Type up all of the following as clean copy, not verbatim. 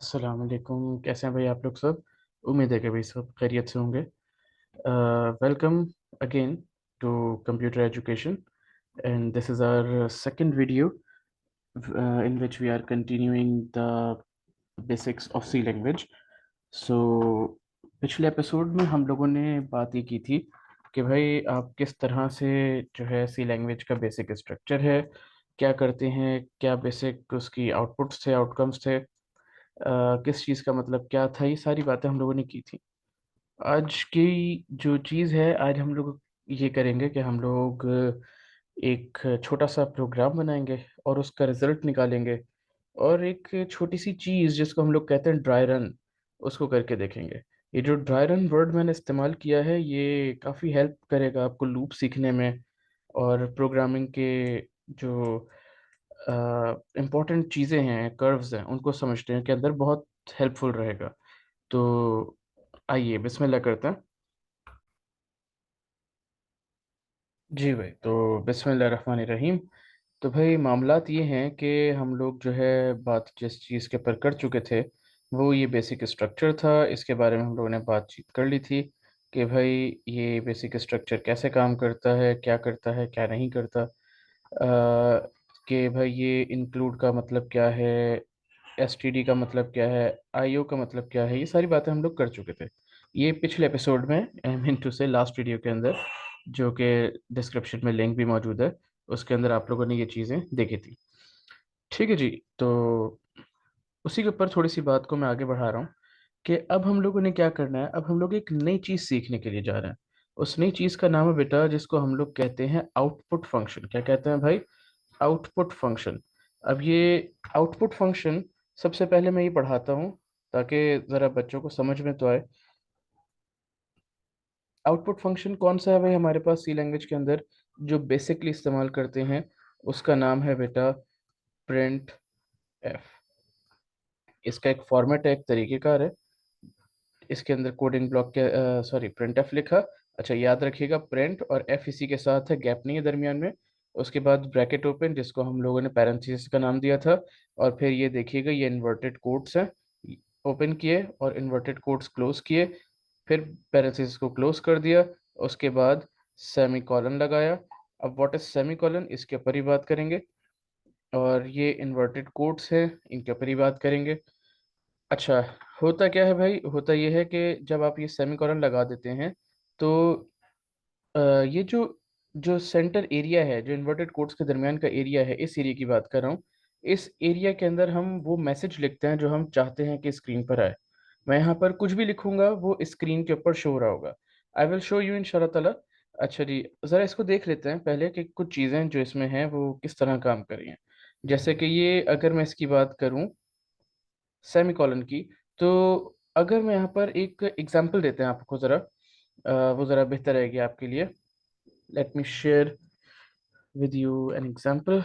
अस्सलाम वालेकुम। कैसे हैं भाई आप लोग सब? उम्मीद है कि भाई सब खैरियत से होंगे। Welcome again to computer education and this is our second video in which we are continuing the basics of C language. सो पिछले एपिसोड में हम लोगों ने बात ये की थी कि भाई आप किस तरह से जो है सी लैंग्वेज का बेसिक स्ट्रक्चर है, क्या करते हैं, क्या बेसिक उसकी आउटपुट्स थे, आउटकम्स थे, किस चीज़ का मतलब क्या था, ये सारी बातें हम लोगों ने की थी। आज की जो चीज़ है, आज हम लोग ये करेंगे कि हम लोग एक छोटा सा प्रोग्राम बनाएंगे और उसका रिजल्ट निकालेंगे, और एक छोटी सी चीज़ जिसको हम लोग कहते हैं ड्राई रन, उसको करके देखेंगे। ये जो ड्राई रन वर्ड मैंने इस्तेमाल किया है, ये काफ़ी हेल्प करेगा आपको लूप सीखने में, और प्रोग्रामिंग के जो इम्पोर्टेंट चीज़ें हैं, कर्व्स हैं, उनको समझने के अंदर बहुत हेल्पफुल रहेगा। तो आइए बिस्मिल्लाह करते हैं। जी भाई, तो बिस्मिल्लाह रहमान रहीम। तो भाई मामलात ये हैं कि हम लोग जो है बात जिस चीज़ के ऊपर कर चुके थे, वो ये बेसिक स्ट्रक्चर था। इसके बारे में हम लोगों ने बातचीत कर ली थी कि भाई ये बेसिक स्ट्रक्चर कैसे काम करता है, क्या नहीं करता। कि भाई ये इंक्लूड का मतलब क्या है, एसटीडी का मतलब क्या है, आईओ का मतलब क्या है, ये सारी बातें हम लोग कर चुके थे। ये पिछले एपिसोड में, आई मीन टू से लास्ट वीडियो के अंदर, जो कि डिस्क्रिप्शन में लिंक भी मौजूद है, उसके अंदर आप लोगों ने ये चीज़ें देखी थी। ठीक है जी। तो उसी के ऊपर थोड़ी सी बात को मैं आगे बढ़ा रहा हूँ कि अब हम लोगों ने क्या करना है। अब हम लोग एक नई चीज़ सीखने के लिए जा रहे हैं। उस नई चीज़ का नाम है बेटा, जिसको हम लोग कहते हैं आउटपुट फंक्शन। क्या कहते हैं भाई? Output function. अब ये आउटपुट फंक्शन, सबसे पहले मैं ये पढ़ाता हूँ ताकि ज़रा बच्चों को समझ में तो आए। आउटपुट फंक्शन कौन सा है भाई हमारे पास सी लैंग्वेज के अंदर, जो बेसिकली इस्तेमाल करते हैं? उसका नाम है बेटा प्रिंट एफ। इसका एक फॉर्मेट है, एक तरीकेकार है। इसके अंदर कोडिंग ब्लॉक के सॉरी प्रिंट एफ लिखा। अच्छा, याद रखिएगा प्रिंट और एफ इसी के साथ है, गैप नहीं है दरमियान में। उसके बाद ब्रैकेट ओपन, जिसको हम लोगों ने पैरेंथेसिस का नाम दिया था। और फिर ये देखिएगा, ये इन्वर्टेड कोट्स हैं, ओपन किए और इन्वर्टेड कोट्स क्लोज किए, फिर पैरेंथेसिस को क्लोज कर दिया। उसके बाद सेमी कॉलन लगाया। अब व्हाट इज सेमी कॉलन, इसके ऊपर ही बात करेंगे। और ये इन्वर्टेड कोट्स है, इनके ऊपर ही बात करेंगे। अच्छा, होता क्या है भाई? होता ये है कि जब आप ये सेमीकोलन लगा देते हैं, तो ये जो जो सेंटर एरिया है, जो इन्वर्टेड कोट्स के दरमियान का एरिया है, इस एरिया की बात कर रहा हूँ। इस एरिया के अंदर हम वो मैसेज लिखते हैं जो हम चाहते हैं कि स्क्रीन पर आए। मैं यहाँ पर कुछ भी लिखूंगा, वो स्क्रीन के ऊपर शो हो रहा होगा। आई विल शो यू इंशाल्लाह ताला। अच्छा जी, ज़रा इसको देख लेते हैं पहले कि कुछ चीज़ें जो इसमें हैं वो किस तरह काम कर रही हैं। जैसे कि ये, अगर मैं इसकी बात करूँ सेमीकोलन की, तो अगर मैं यहाँ पर एक एग्जांपल देते हैं आपको ज़रा, वो ज़रा बेहतर रहेगी आपके लिए। Late me share with you an example.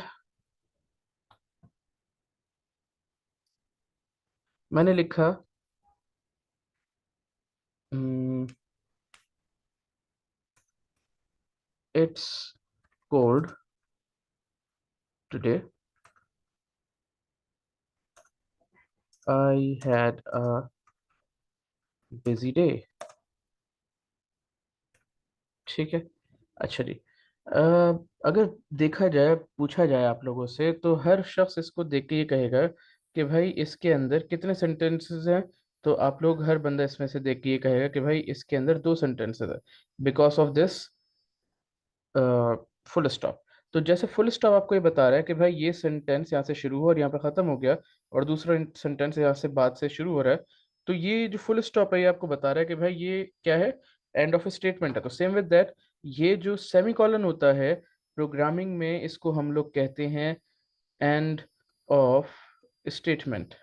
मैंने लिखा it's cold today, I had a busy day. ठीक है। अच्छा जी। अ, अगर देखा जाए, पूछा जाए आप लोगों से, तो हर शख्स इसको देख के ये कहेगा कि भाई इसके अंदर कितने सेंटेंसेस हैं। तो आप लोग, हर बंदा इसमें से देख के ये कहेगा कि भाई इसके अंदर दो सेंटेंसेस है, because of this full stop. तो जैसे फुल स्टॉप आपको ये बता रहा है कि भाई ये सेंटेंस यहाँ से शुरू हुआ और यहाँ पे ख़त्म हो गया, और दूसरा सेंटेंस यहाँ से बाद से शुरू हो रहा है। तो ये जो फुल स्टॉप है, ये आपको बता रहा है कि भाई ये क्या है, एंड ऑफ स्टेटमेंट है। तो सेम विद दैट, ये जो सेमी कॉलन होता है प्रोग्रामिंग में, इसको हम लोग कहते हैं एंड ऑफ स्टेटमेंट,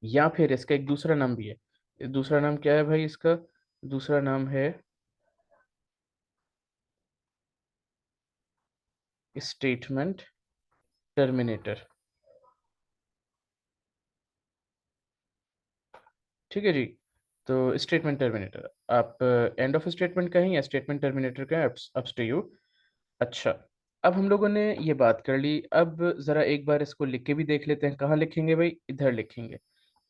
या फिर इसका एक दूसरा नाम भी है। दूसरा नाम क्या है भाई इसका? दूसरा नाम है स्टेटमेंट टर्मिनेटर। ठीक है जी। तो स्टेटमेंट टर्मिनेटर, आप एंड ऑफ स्टेटमेंट कहें या स्टेटमेंट टर्मिनेटर कहें, अप्स टू यू। अच्छा, अब हम लोगों ने ये बात कर ली। अब ज़रा एक बार इसको लिख के भी देख लेते हैं। कहाँ लिखेंगे भाई? इधर लिखेंगे।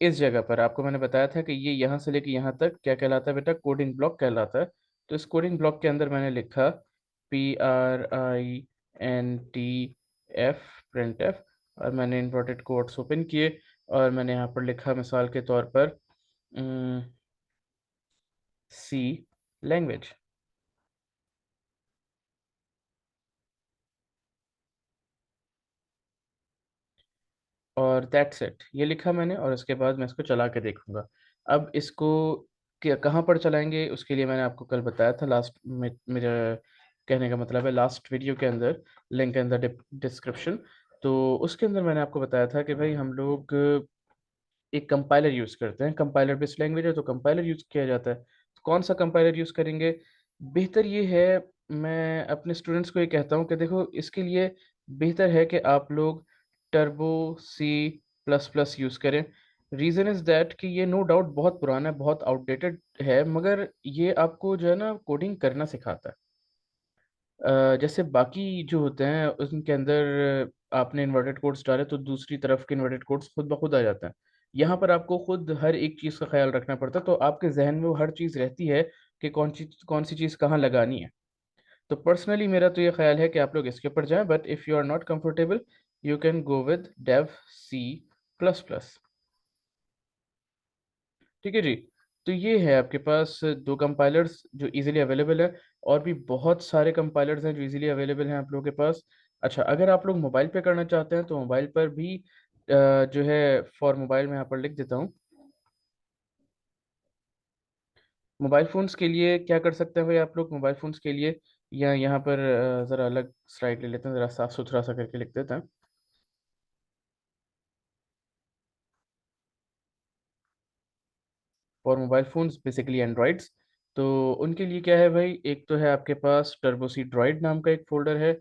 इस जगह पर आपको मैंने बताया था कि ये यहाँ से लेके यहाँ तक क्या कहलाता है बेटा? कोडिंग ब्लॉक कहलाता है। तो इस कोडिंग ब्लॉक के अंदर मैंने लिखा PRINTF, प्रिंट एफ। और मैंने इन्वर्टेड कोट्स ओपन किए और मैंने यहाँ पर लिखा मिसाल के तौर पर सी लैंग्वेज। और दैट्स इट, ये लिखा मैंने। और उसके बाद मैं इसको चला के देखूंगा। अब इसको क्या कहाँ पर चलाएंगे उसके लिए मैंने आपको कल बताया था लास्ट में। मेरा कहने का मतलब है लास्ट वीडियो के अंदर, लिंक इन द डिस्क्रिप्शन। तो उसके अंदर मैंने आपको बताया था कि भाई हम लोग एक कंपाइलर यूज़ करते हैं। कंपाइलर बेस्ड लैंग्वेज है तो कंपाइलर यूज़ किया जाता है। तो कौन सा कंपाइलर यूज़ करेंगे? बेहतर ये है, मैं अपने स्टूडेंट्स को ये कहता हूँ कि देखो इसके लिए बेहतर है कि आप लोग turbo C plus plus use करें। रीज़न इज़ दैट कि ये नो डाउट बहुत पुराना है, बहुत आउटडेटेड है, मगर ये आपको जो है ना कोडिंग करना सिखाता है। जैसे बाकी जो होते हैं उनके अंदर आपने इन्वर्टेड कोड्स डाले तो दूसरी तरफ के इन्वर्टेड कोड्स खुद ब खुद आ जाते हैं। यहाँ पर आपको खुद हर एक चीज़ का ख्याल रखना पड़ता है, तो आपके जहन में वो हर चीज़ रहती है कि कौन सी चीज़ कहाँ लगानी है। तो पर्सनली मेरा तो ये ख्याल है कि आप लोग इसके ऊपर जाएं, but if you are not comfortable you can go with Dev C plus plus. ठीक है जी। तो ये है आपके पास दो कंपाइलर्स जो इजीली अवेलेबल है। और भी बहुत सारे कंपाइलर्स हैं जो इजीली अवेलेबल हैं आप लोगों के पास। अच्छा, अगर आप लोग मोबाइल पे करना चाहते हैं तो मोबाइल पर भी जो है फॉर मोबाइल में यहाँ पर लिख देता हूँ। मोबाइल फ़ोन्स के लिए क्या कर सकते हैं भाई आप लोग? मोबाइल फ़ोन्स के लिए या यहाँ पर ज़रा अलग स्लाइड ले लेते हैं, ज़रा साफ सुथरा सा करके लिख देते हैं। For mobile phones basically androids. तो उनके लिए क्या है भाई? एक तो है आपके पास टर्बोसी ड्रॉइड नाम का एक फ़ोल्डर है।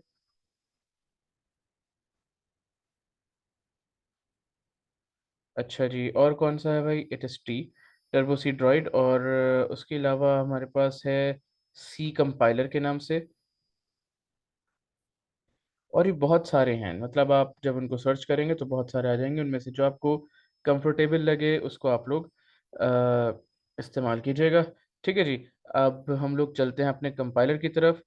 अच्छा जी, और कौन सा है भाई? It is T turbo C droid. और उसके अलावा हमारे पास है सी कंपाइलर के नाम से। और ये बहुत सारे हैं, मतलब आप जब उनको सर्च करेंगे तो बहुत सारे आ जाएंगे। उनमें से जो आपको कंफर्टेबल लगे उसको आप लोग इस्तेमाल कीजिएगा। ठीक है जी। अब हम लोग चलते हैं अपने कंपाइलर की तरफ।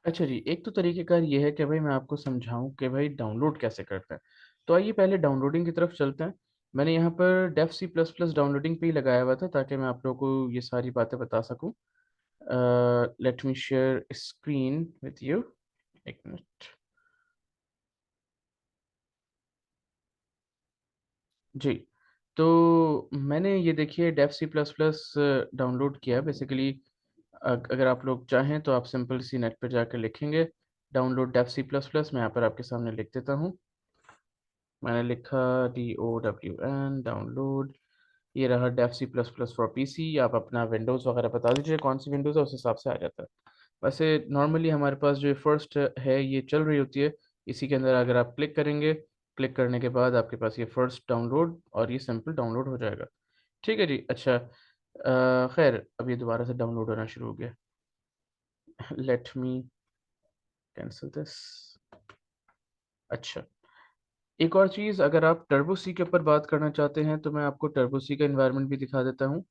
अच्छा जी, एक तो तरीक़ेकार ये है कि भाई मैं आपको समझाऊं कि भाई डाउनलोड कैसे करते हैं। तो आइए पहले डाउनलोडिंग की तरफ चलते हैं। मैंने यहाँ पर Dev C plus plus downloading पे ही लगाया हुआ था ताकि मैं आप लोगों को ये सारी बातें बता सकूं। Let me share screen with you. एक मिनट। जी। तो मैंने ये देखिए Dev C plus plus download किया है बेसिकली। अगर आप लोग चाहें तो आप सिंपल सी नेट पर जाकर लिखेंगे download Dev C plus plus. मैं यहाँ पर आपके सामने लिख देता हूँ। मैंने लिखा DOWN डाउनलोड। ये रहा Dev C plus plus for PC। आप अपना विंडोज़ वगैरह बता दीजिए कौन सी विंडोज़ है, उस हिसाब से आ जाता है। वैसे नॉर्मली हमारे पास जो फर्स्ट है ये चल रही होती है। इसी के अंदर अगर आप क्लिक करेंगे, क्लिक करने के बाद आपके पास ये फर्स्ट डाउनलोड और ये सिंपल डाउनलोड हो जाएगा। ठीक है जी। अच्छा, खैर अब ये दोबारा से डाउनलोड होना शुरू हो गया। Let me cancel this. अच्छा, एक और चीज़, अगर आप टर्बो सी के ऊपर बात करना चाहते हैं तो मैं आपको टर्बो सी का इन्वायरमेंट भी दिखा देता हूँ।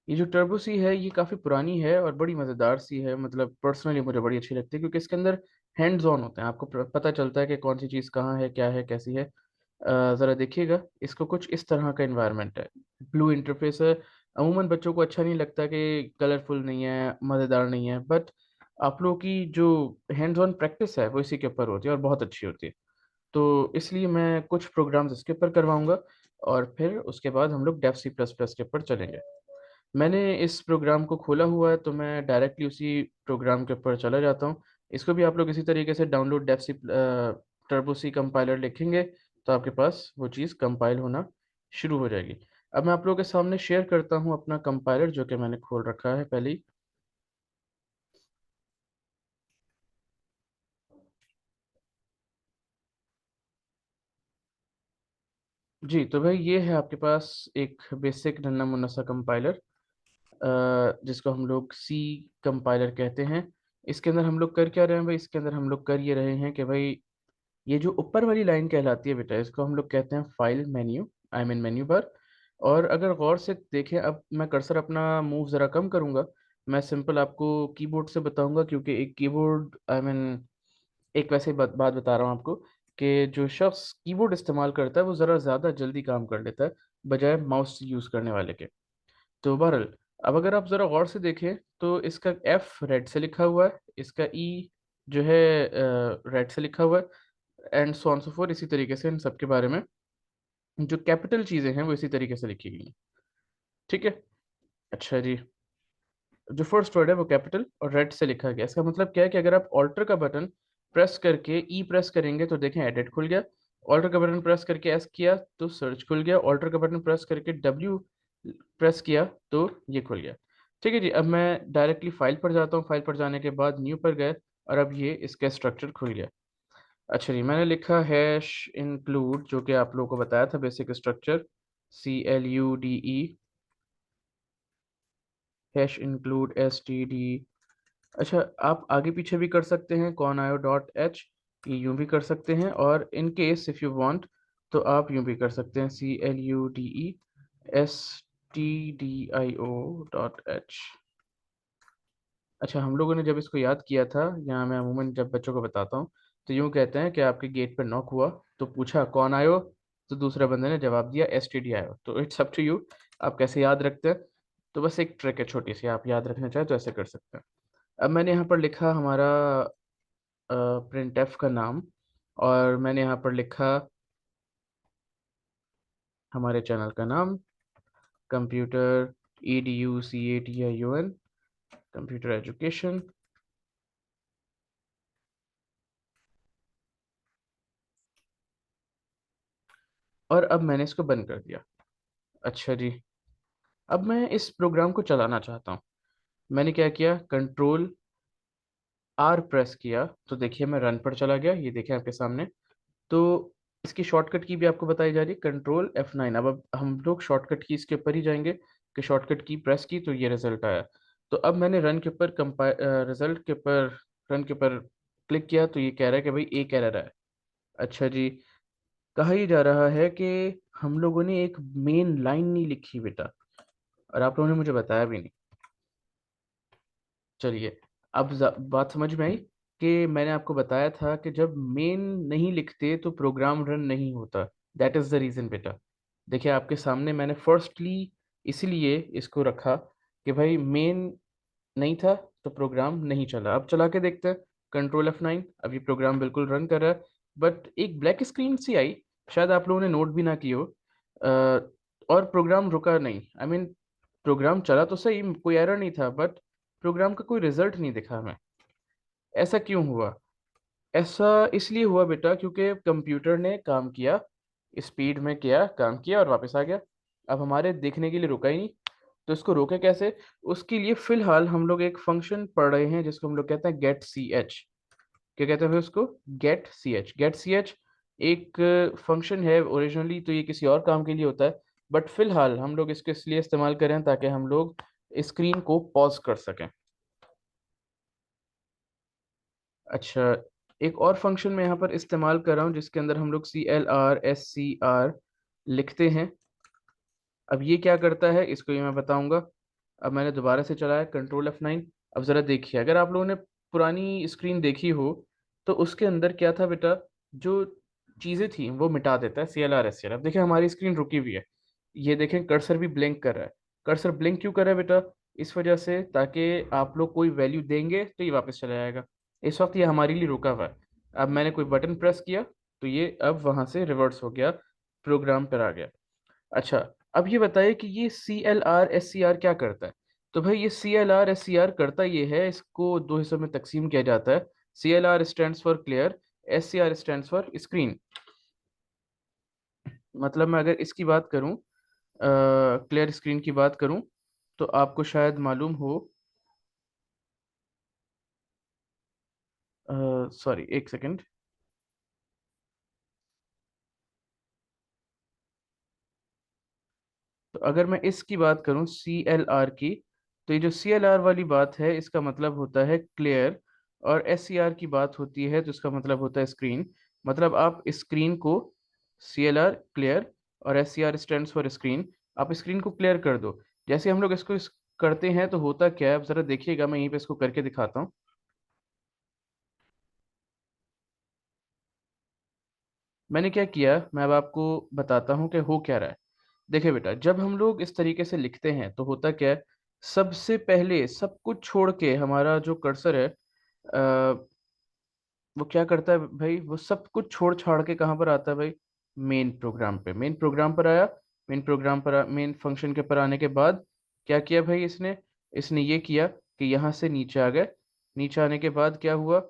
ये जो टर्बो सी है ये काफ़ी पुरानी है और बड़ी मज़ेदार सी है। मतलब पर्सनली मुझे बड़ी अच्छी लगती है क्योंकि इसके अंदर हैंड्स ऑन होते हैं। आपको पता चलता है कि कौन सी चीज़ कहाँ है, क्या है, कैसी है। ज़रा देखिएगा, इसको कुछ इस तरह का इन्वायरमेंट है। ब्लू इंटरफेस है। अमूमन बच्चों को अच्छा नहीं लगता कि कलरफुल नहीं है, मज़ेदार नहीं है, बट आप लोगों की जो हैंड्स ऑन प्रैक्टिस है वो इसी के ऊपर होती है और बहुत अच्छी होती है। तो इसलिए मैं कुछ प्रोग्राम्स इसके ऊपर करवाऊंगा और फिर उसके बाद हम लोग डेफ सी प्लस प्लस के ऊपर चलेंगे। मैंने इस प्रोग्राम को खोला हुआ है तो मैं डायरेक्टली उसी प्रोग्राम के ऊपर चला जाता हूँ। इसको भी आप लोग इसी तरीके से डाउनलोड डेफ सी टर्बो सी कंपाइलर लिखेंगे तो आपके पास वो चीज़ कंपाइल होना शुरू हो जाएगी। अब मैं आप लोगों के सामने शेयर करता हूँ अपना कंपाइलर जो कि मैंने खोल रखा है पहले ही। जी, तो भाई ये है आपके पास एक बेसिक नन्ना मुन्ना सा कंपाइलर, जिसको हम लोग सी कंपाइलर कहते हैं। इसके अंदर हम लोग कर क्या रहे हैं भाई, इसके अंदर हम लोग कर ये रहे हैं कि भाई ये जो ऊपर वाली लाइन कहलाती है बेटा, इसको हम लोग कहते हैं file menu, I mean menu bar. और अगर गौर से देखें, अब मैं कर्सर अपना मूव ज़रा कम करूंगा, मैं सिंपल आपको कीबोर्ड से बताऊंगा, क्योंकि एक कीबोर्ड आई मीन एक वैसे ही बात बता रहा हूँ आपको कि जो शख्स कीबोर्ड इस्तेमाल करता है वो ज़रा ज़्यादा जल्दी काम कर लेता है बजाय माउस यूज़ करने वाले के। तो बहरहाल, अब अगर आप ज़रा गौर से देखें तो इसका एफ रेड से लिखा हुआ है, इसका ई जो है रेड से लिखा हुआ है, and so on so four. इसी तरीके से इन सब के बारे में जो कैपिटल चीज़ें हैं वो इसी तरीके से लिखी गई हैं। ठीक है। अच्छा जी, जो फर्स्ट वर्ड है वो कैपिटल और रेड से लिखा गया। इसका मतलब क्या है कि अगर आप ऑल्टर का बटन प्रेस करके ई प्रेस करेंगे तो देखें एडिट खुल गया। ऑल्टर का बटन प्रेस करके एस किया तो सर्च खुल गया। ऑल्टर का बटन प्रेस करके डब्ल्यू प्रेस किया तो ये खुल गया। ठीक है जी, अब मैं डायरेक्टली फाइल पर जाता हूँ। फाइल पर जाने के बाद न्यू पर गए और अब ये इसका स्ट्रक्चर खुल गया। अच्छा जी, मैंने लिखा हैश इंक्लूड, जो कि आप लोगों को बताया था basic structure, CLUDE, hash include STD। अच्छा, आप आगे पीछे भी कर सकते हैं, कौन आयो डॉट एच, ये यूं भी कर सकते हैं, और in case if you want तो आप यूं भी कर सकते हैं, CLUDE STDIO.h। अच्छा, हम लोगों ने जब इसको याद किया था, यहाँ मैं अमूमन जब बच्चों को बताता हूँ तो यूं कहते हैं कि आपके गेट पर नॉक हुआ तो पूछा कौन आयो, तो दूसरे बंदे ने जवाब दिया STD आयो। तो इट्स अप टू यू, आप कैसे याद रखते हैं। तो बस एक ट्रिक है छोटी सी, आप याद रखना चाहें तो ऐसे कर सकते हैं। अब मैंने यहाँ पर लिखा हमारा प्रिंट एफ का नाम, और मैंने यहाँ पर लिखा हमारे चैनल का नाम, कंप्यूटर EDUCATION, कंप्यूटर एजुकेशन। और अब मैंने इसको बंद कर दिया। अच्छा जी, अब मैं इस प्रोग्राम को चलाना चाहता हूँ। मैंने क्या किया, कंट्रोल R प्रेस किया तो देखिए मैं रन पर चला गया, ये देखिए आपके सामने। तो इसकी शॉर्टकट की भी आपको बताई जा रही है, कंट्रोल F9। अब हम लोग शॉर्टकट की इसके ऊपर ही जाएंगे कि शॉर्टकट की प्रेस की तो ये रिजल्ट आया। तो अब मैंने रन के ऊपर रिजल्ट के ऊपर, रन के ऊपर क्लिक किया तो ये कह रहा है कि भाई एक एरर है। अच्छा जी, कहा ही जा रहा है कि हम लोगों ने एक मेन लाइन नहीं लिखी बेटा, और आप लोगों ने मुझे बताया भी नहीं। चलिए, अब बात समझ में आई कि मैंने आपको बताया था कि जब मेन नहीं लिखते तो प्रोग्राम रन नहीं होता। दैट इज़ द रीज़न बेटा। देखिए आपके सामने मैंने फर्स्टली इसलिए इसको रखा कि भाई मेन नहीं था तो प्रोग्राम नहीं चला। अब चला के देखते हैं, कंट्रोल F9, अब ये प्रोग्राम बिल्कुल रन कर रहा है। बट एक ब्लैक स्क्रीन सी आई, शायद आप लोगों ने नोट भी ना की हो, और प्रोग्राम रुका नहीं। आई मीन प्रोग्राम चला तो सही, कोई एरर नहीं था, बट प्रोग्राम का कोई रिजल्ट नहीं दिखा हमें। ऐसा क्यों हुआ? ऐसा इसलिए हुआ बेटा क्योंकि कंप्यूटर ने काम किया, स्पीड में किया, काम किया और वापस आ गया। अब हमारे देखने के लिए रुका ही नहीं। तो इसको रोके कैसे? उसके लिए फिलहाल हम लोग एक फंक्शन पढ़ रहे हैं जिसको हम लोग कहते हैं गेट सी एच। क्या कहते हैं फिर उसको? Get C H. Get C H एक फंक्शन है, ओरिजिनली तो ये किसी और काम के लिए होता है, बट फिलहाल हम लोग इसको इसलिए इस्तेमाल करें ताकि हम लोग स्क्रीन को पॉज कर सकें। अच्छा, एक और फंक्शन मैं यहाँ पर इस्तेमाल कर रहा हूँ जिसके अंदर हम लोग CLR SCR लिखते हैं। अब ये क्या करता है इसको ये मैं बताऊंगा। अब मैंने दोबारा से चलाया कंट्रोल F9। अब ज़रा देखिए, अगर आप लोगों ने पुरानी स्क्रीन देखी हो तो उसके अंदर क्या था बेटा, जो चीज़ें थी वो मिटा देता है CLR SCR। अब देखिए हमारी स्क्रीन रुकी हुई है, ये देखें कर्सर भी ब्लिंक कर रहा है। कर्सर ब्लिंक क्यों कर रहा है बेटा? इस वजह से ताकि आप लोग कोई वैल्यू देंगे तो ये वापस चला जाएगा। इस वक्त ये हमारे लिए रुका हुआ है। अब मैंने कोई बटन प्रेस किया तो ये अब वहां से रिवर्स हो गया, प्रोग्राम पर आ गया। अच्छा, अब ये बताइए कि ये CLR SCR क्या करता है। तो भाई ये CLR SCR करता ये है, इसको दो हिस्सों में तकसीम किया जाता है। CLR stands for clear, SCR stands for screen. मतलब मैं अगर इसकी बात करूं, क्लियर स्क्रीन की बात करूं, तो आपको शायद मालूम हो, सॉरी एक सेकंड। अगर मैं इसकी बात करूं CLR की, तो ये जो CLR वाली बात है इसका मतलब होता है क्लियर, और SCR की बात होती है तो इसका मतलब होता है स्क्रीन। मतलब आप स्क्रीन को, CLR क्लियर और SCR स्टैंड्स फॉर स्क्रीन, आप स्क्रीन को क्लियर कर दो। जैसे हम लोग इसको करते हैं तो होता क्या है, आप जरा देखिएगा, मैं यहीं पे इसको करके दिखाता हूँ। मैंने क्या किया, मैं अब आपको बताता हूँ कि हो क्या रहा है। देखिए बेटा, जब हम लोग इस तरीके से लिखते हैं तो होता क्या है, सबसे पहले सब कुछ छोड़ के हमारा जो कर्सर है, वो क्या करता है भाई, वो सब कुछ छोड़ छाड़ के कहाँ पर आता है भाई, मेन प्रोग्राम पे। मेन प्रोग्राम पर आया, मेन फंक्शन के पर आने के बाद क्या किया भाई इसने, इसने ये किया कि यहाँ से नीचे आ गए। नीचे आने के बाद क्या हुआ,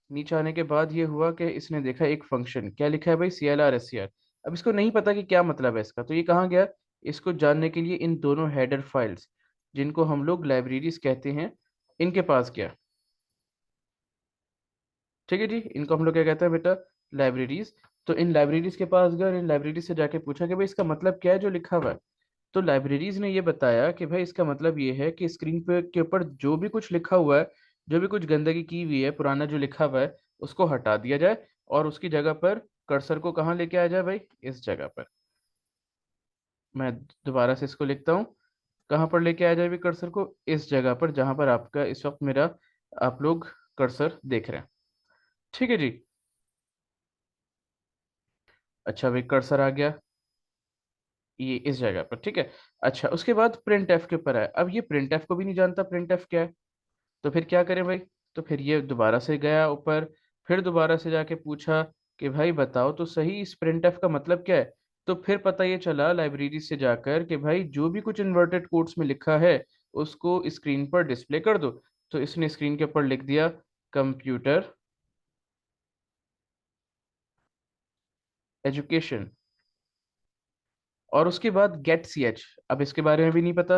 नीचे आने के बाद ये हुआ कि इसने देखा एक फंक्शन क्या लिखा है भाई, CLR SCR। अब इसको नहीं पता कि क्या मतलब है इसका, तो ये कहाँ गया, इसको जानने के लिए इन दोनों हेडर फाइल्स, जिनको हम लोग लाइब्रेरीज कहते हैं, इनके पास गया। ठीक है जी, इनको हम लोग क्या कहते हैं बेटा, लाइब्रेरीज। तो इन लाइब्रेरीज के पास गए और इन लाइब्रेरीज से जाके पूछा कि भाई इसका मतलब क्या है जो लिखा हुआ है। तो लाइब्रेरीज ने ये बताया कि भाई इसका मतलब ये है कि स्क्रीन पे के ऊपर जो भी कुछ लिखा हुआ है, जो भी कुछ गंदगी की हुई है, पुराना जो लिखा हुआ है, उसको हटा दिया जाए और उसकी जगह पर कर्सर को कहाँ लेके आ जाए भाई, इस जगह पर। मैं दोबारा से इसको लिखता हूँ, कहाँ पर लेके आ जाए भी कर्सर को, इस जगह पर जहां पर आपका इस वक्त मेरा, आप लोग कर्सर देख रहे हैं। ठीक है जी। अच्छा भाई, कर्सर आ गया ये इस जगह पर, ठीक है। अच्छा, उसके बाद प्रिंट एफ के ऊपर है। अब ये प्रिंट एफ को भी नहीं जानता प्रिंट एफ क्या है, तो फिर क्या करें भाई, तो फिर ये दोबारा से गया ऊपर, फिर दोबारा से जाके पूछा कि भाई बताओ तो सही इस प्रिंट एफ का मतलब क्या है। तो फिर पता ये चला लाइब्रेरी से जाकर कि भाई जो भी कुछ इन्वर्टेड कोट्स में लिखा है उसको स्क्रीन पर डिस्प्ले कर दो। तो इसने स्क्रीन के ऊपर लिख दिया कंप्यूटर एजुकेशन, और उसके बाद गेट CH। अब इसके बारे में भी नहीं पता,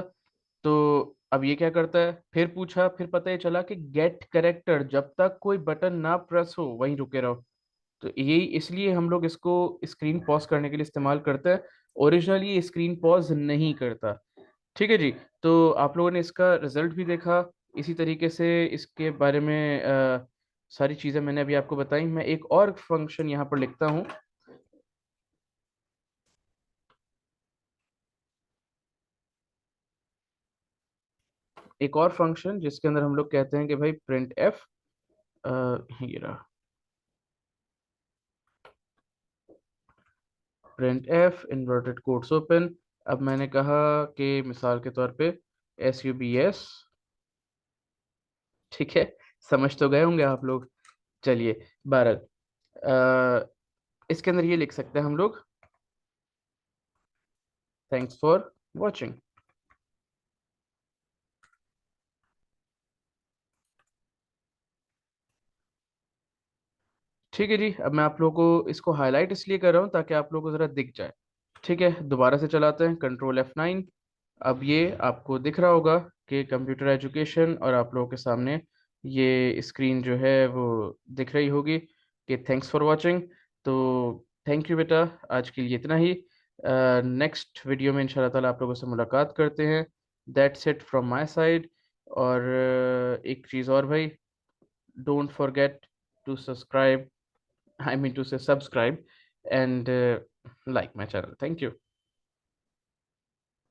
तो अब ये क्या करता है, फिर पूछा, फिर पता ये चला कि गेट करेक्टर, जब तक कोई बटन ना प्रेस हो वहीं रुके रहो। तो यही इसलिए हम लोग इसको स्क्रीन पॉज करने के लिए इस्तेमाल करते हैं। ओरिजिनली ये स्क्रीन पॉज नहीं करता। ठीक है जी। तो आप लोगों ने इसका रिजल्ट भी देखा, इसी तरीके से इसके बारे में सारी चीज़ें मैंने अभी आपको बताई। मैं एक और फंक्शन यहाँ पर लिखता हूँ, एक और फंक्शन जिसके अंदर हम लोग कहते हैं कि भाई प्रिंट एफ, ये रहा, print F inverted quotes open. अब मैंने कहा कि मिसाल के तौर पे SUBS, ठीक है, समझ तो गए होंगे आप लोग। चलिए, 12, इसके अंदर ये लिख सकते हैं हम लोग, थैंक्स फॉर वॉचिंग। ठीक है जी। अब मैं आप लोगों को इसको हाईलाइट इसलिए कर रहा हूँ ताकि आप लोगों को ज़रा दिख जाए। ठीक है, दोबारा से चलाते हैं, Ctrl F9। अब ये आपको दिख रहा होगा कि कंप्यूटर एजुकेशन, और आप लोगों के सामने ये स्क्रीन जो है वो दिख रही होगी कि थैंक्स फॉर वाचिंग। तो थैंक यू बेटा, आज के लिए इतना ही। नेक्स्ट वीडियो में इंशाल्लाह ताला आप लोगों से मुलाकात करते हैं। That's it from my side. और एक चीज़ और भाई, don't forget to subscribe, I mean to say subscribe and like my channel. Thank you.